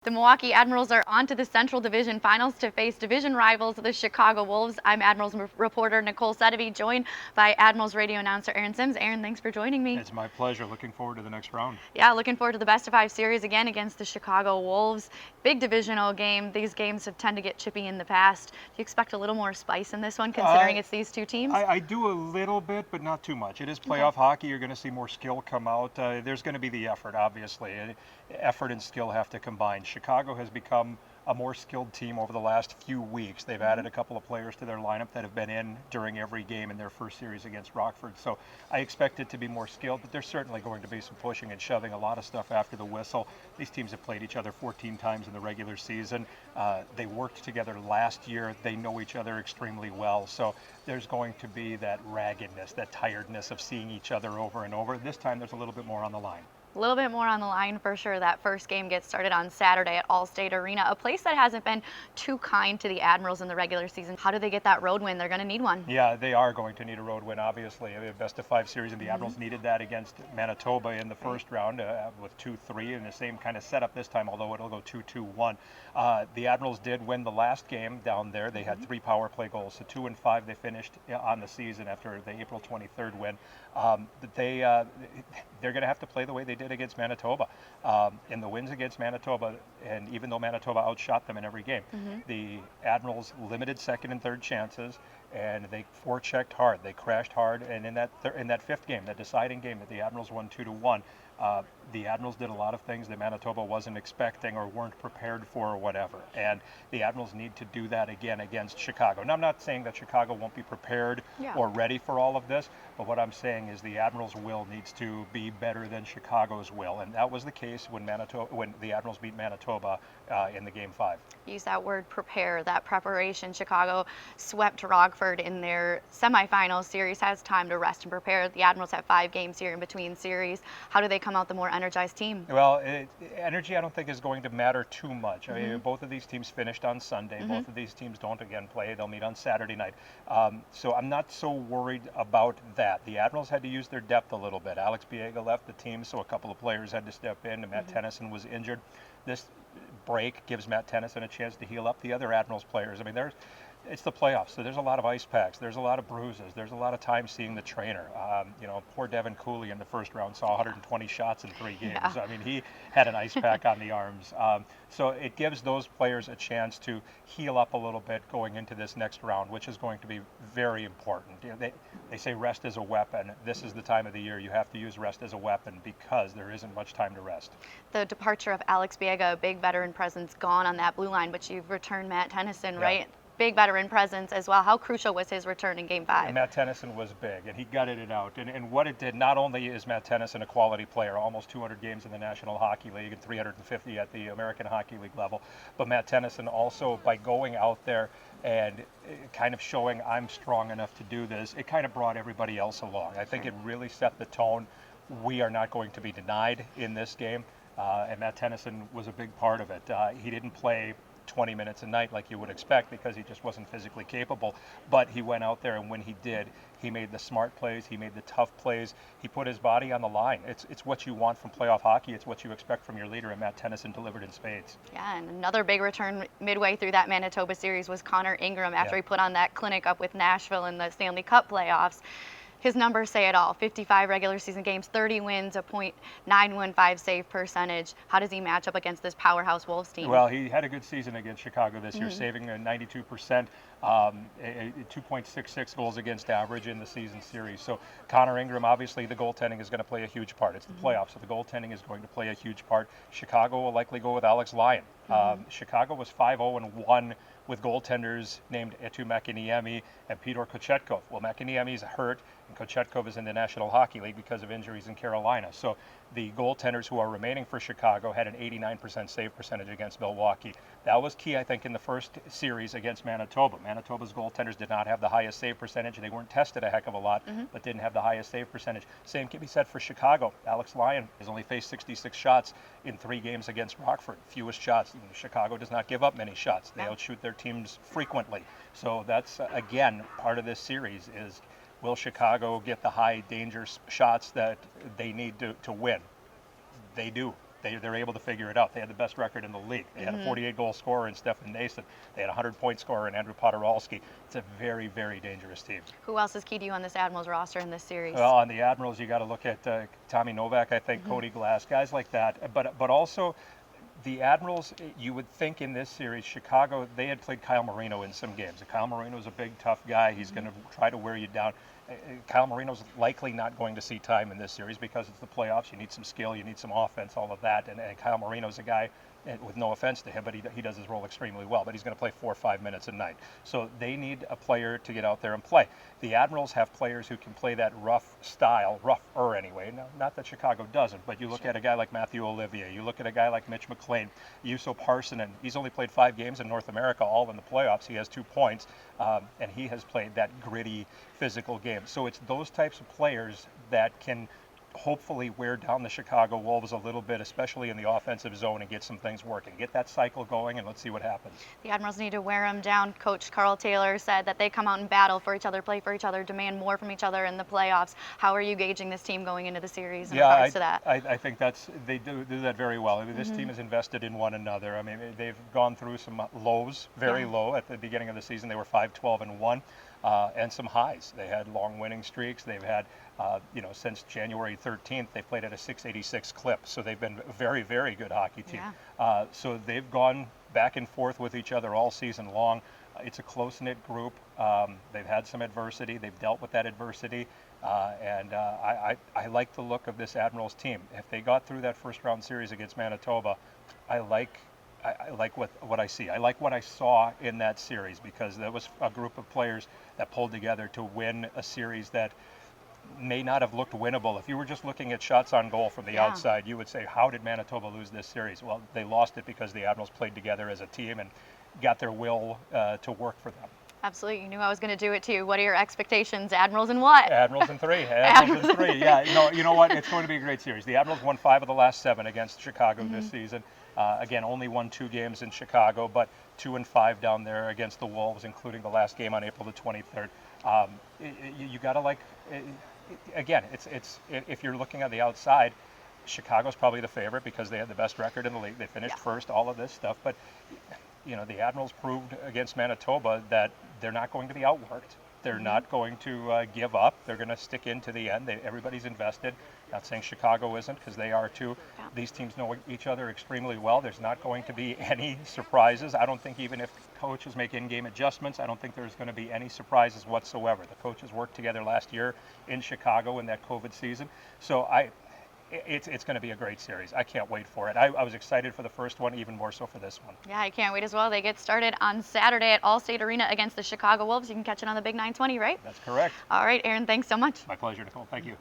The Milwaukee Admirals are on to the Central Division Finals to face division rivals, the Chicago Wolves. I'm Admirals reporter Nicole Sedivy, joined by Admirals radio announcer Aaron Sims. Aaron, thanks for joining me. It's my pleasure. Looking forward to the next round. Yeah, looking forward to the best-of-5 series again against the Chicago Wolves. Big divisional game. These games have tended to get chippy in the past. Do you expect a little more spice in this one, considering it's these two teams? I do a little bit, but not too much. It is playoff hockey. You're going to see more skill come out. There's going to be the effort, obviously. Effort and skill have to combine. Chicago has become a more skilled team over the last few weeks. They've added a couple of players to their lineup that have been in during every game in their first series against Rockford. So I expect it to be more skilled, but there's certainly going to be some pushing and shoving, a lot of stuff after the whistle. These teams have played each other 14 times in the regular season. They worked together last year. They know each other extremely well. So there's going to be that raggedness, that tiredness of seeing each other over and over. This time there's a little bit more on the line. A little bit more on the line for sure. That first game gets started on Saturday at Allstate Arena, a place that hasn't been too kind to the Admirals in the regular season. How do they get that road win? They're going to need one. Yeah, they are going to need a road win, obviously. A best-of-5 series, and the Admirals needed that against Manitoba in the first round with 2-3 in the same kind of setup this time, although it'll go 2-2-1. The Admirals did win the last game down there. They had 3 power play goals, so 2-5 they finished on the season after the April 23rd win. They're going to have to play the way they did against Manitoba. In the wins against Manitoba, and even though Manitoba outshot them in every game, the Admirals limited second and third chances, and they forechecked hard. They crashed hard, and in that fifth game, that deciding game that the Admirals won 2-1, the Admirals did a lot of things that Manitoba wasn't expecting or weren't prepared for or whatever. And the Admirals need to do that again against Chicago. Now, I'm not saying that Chicago won't be prepared or ready for all of this, but what I'm saying is the Admirals' will needs to be better than Chicago's will. And that was the case when the Admirals beat Manitoba in the Game 5. Use that word prepare, that preparation. Chicago swept Rockford in their semifinal series, has time to rest and prepare. The Admirals have 5 games here in between series. How do they come out the more energized team? Well, energy I don't think is going to matter too much. I mean, both of these teams finished on Sunday. Both of these teams don't again play. They'll meet on Saturday night. So I'm not so worried about that. The Admirals had to use their depth a little bit. Alex Biega left the team, so a couple of players had to step in, and Matt Tennyson was injured. This break gives Matt Tennyson a chance to heal up the other Admirals players. I mean, it's the playoffs, so there's a lot of ice packs. There's a lot of bruises. There's a lot of time seeing the trainer. Poor Devin Cooley in the first round saw 120 shots in 3 games. I mean, he had an ice pack on the arms. So it gives those players a chance to heal up a little bit going into this next round, which is going to be very important. They say rest is a weapon. This is the time of the year you have to use rest as a weapon because there isn't much time to rest. The departure of Alex Biega, a big veteran presence, gone on that blue line, but you've returned Matt Tennyson, right? Big veteran presence as well. How crucial was his return in Game 5? And Matt Tennyson was big, and he gutted it out. And what it did, not only is Matt Tennyson a quality player, almost 200 games in the National Hockey League and 350 at the American Hockey League level, but Matt Tennyson also, by going out there and kind of showing I'm strong enough to do this, it kind of brought everybody else along. I think it really set the tone. We are not going to be denied in this game, and Matt Tennyson was a big part of it. He didn't play 20 minutes a night like you would expect because he just wasn't physically capable, but he went out there, and when he did, he made the smart plays, he made the tough plays, he put his body on the line. It's what you want from playoff hockey, it's what you expect from your leader, and Matt Tennyson delivered in spades. Yeah, and another big return midway through that Manitoba series was Connor Ingram after he put on that clinic up with Nashville in the Stanley Cup playoffs. His numbers say it all. 55 regular season games, 30 wins, a .915 save percentage. How does he match up against this powerhouse Wolves team? Well, he had a good season against Chicago this year, saving 92%, 2.66 goals against average in the season series. So Connor Ingram, obviously the goaltending is going to play a huge part. It's the playoffs, so the goaltending is going to play a huge part. Chicago will likely go with Alex Lyon. Chicago was 5-0-1 with goaltenders named Eetu Mäkiniemi and Pyotr Kochetkov. Well, Mäkiniemi is hurt, and Kochetkov is in the National Hockey League because of injuries in Carolina. So the goaltenders who are remaining for Chicago had an 89% save percentage against Milwaukee. That was key, I think, in the first series against Manitoba. Manitoba's goaltenders did not have the highest save percentage. They weren't tested a heck of a lot, but didn't have the highest save percentage. Same can be said for Chicago. Alex Lyon has only faced 66 shots in 3 games against Rockford. Fewest shots. Chicago does not give up many shots. They outshoot their teams frequently. So that's, again, part of this series is, will Chicago get the high danger shots that they need to win? They do. they're able to figure it out. They had the best record in the league. They had a 48-goal scorer in Stefan Nason. They had a 100-point scorer in Andrew Podorowski. It's a very, very dangerous team. Who else is key to you on this Admirals roster in this series? Well, on the Admirals, you got to look at Tommy Novak, I think, Cody Glass, guys like that. But also, the Admirals, you would think in this series, Chicago, they had played Kyle Marino in some games. Kyle Marino's a big, tough guy. He's going to try to wear you down. Kyle Marino's likely not going to see time in this series because it's the playoffs. You need some skill, you need some offense, all of that. And Kyle Marino's a guy, with no offense to him, but he does his role extremely well. But he's going to play 4 or 5 minutes a night. So they need a player to get out there and play. The Admirals have players who can play that rough style, rougher anyway. Now, not that Chicago doesn't, but you look at a guy like Matthew Olivier. You look at a guy like Mitch McLean, Juuso Parssinen. He's only played 5 games in North America, all in the playoffs. He has 2 points, and he has played that gritty, physical game. So it's those types of players that can hopefully wear down the Chicago Wolves a little bit, especially in the offensive zone, and get some things working. Get that cycle going, and let's see what happens. The Admirals need to wear them down. Coach Carl Taylor said that they come out and battle for each other, play for each other, demand more from each other in the playoffs. How are you gauging this team going into the series in regards to that? I think they do that very well. I mean, this team is invested in one another. I mean, they've gone through some lows, very low. At the beginning of the season, they were 5-12-1. And some highs. They had long winning streaks. They've had, since January 13th, they've played at a 686 clip. So they've been a very, very good hockey team. Yeah. So they've gone back and forth with each other all season long. It's a close-knit group. They've had some adversity. They've dealt with that adversity. I like the look of this Admirals team. If they got through that first-round series against Manitoba, I like what I see. I like what I saw in that series because there was a group of players that pulled together to win a series that may not have looked winnable. If you were just looking at shots on goal from the outside, you would say, how did Manitoba lose this series? Well, they lost it because the Admirals played together as a team and got their will to work for them. Absolutely. You knew I was going to do it too. What are your expectations? Admirals in what? Admirals in 3. Admirals in 3. Yeah, you know what? It's going to be a great series. The Admirals won 5 of the last 7 against Chicago this season. Again, only won 2 games in Chicago, but 2-5 down there against the Wolves, including the last game on April the 23rd. You got to again, it's if you're looking at the outside, Chicago's probably the favorite because they had the best record in the league. They finished first, all of this stuff. But, the Admirals proved against Manitoba that they're not going to be outworked. They're not going to give up. They're going to stick in to the end. Everybody's invested. Not saying Chicago isn't, because they are too. Yeah. These teams know each other extremely well. There's not going to be any surprises. I don't think even if coaches make in-game adjustments, I don't think there's going to be any surprises whatsoever. The coaches worked together last year in Chicago in that COVID season. So it's going to be a great series. I can't wait for it. I was excited for the first one, even more so for this one. Yeah, I can't wait as well. They get started on Saturday at Allstate Arena against the Chicago Wolves. You can catch it on the Big 920, right? That's correct. All right, Aaron, thanks so much. My pleasure, Nicole. Thank you.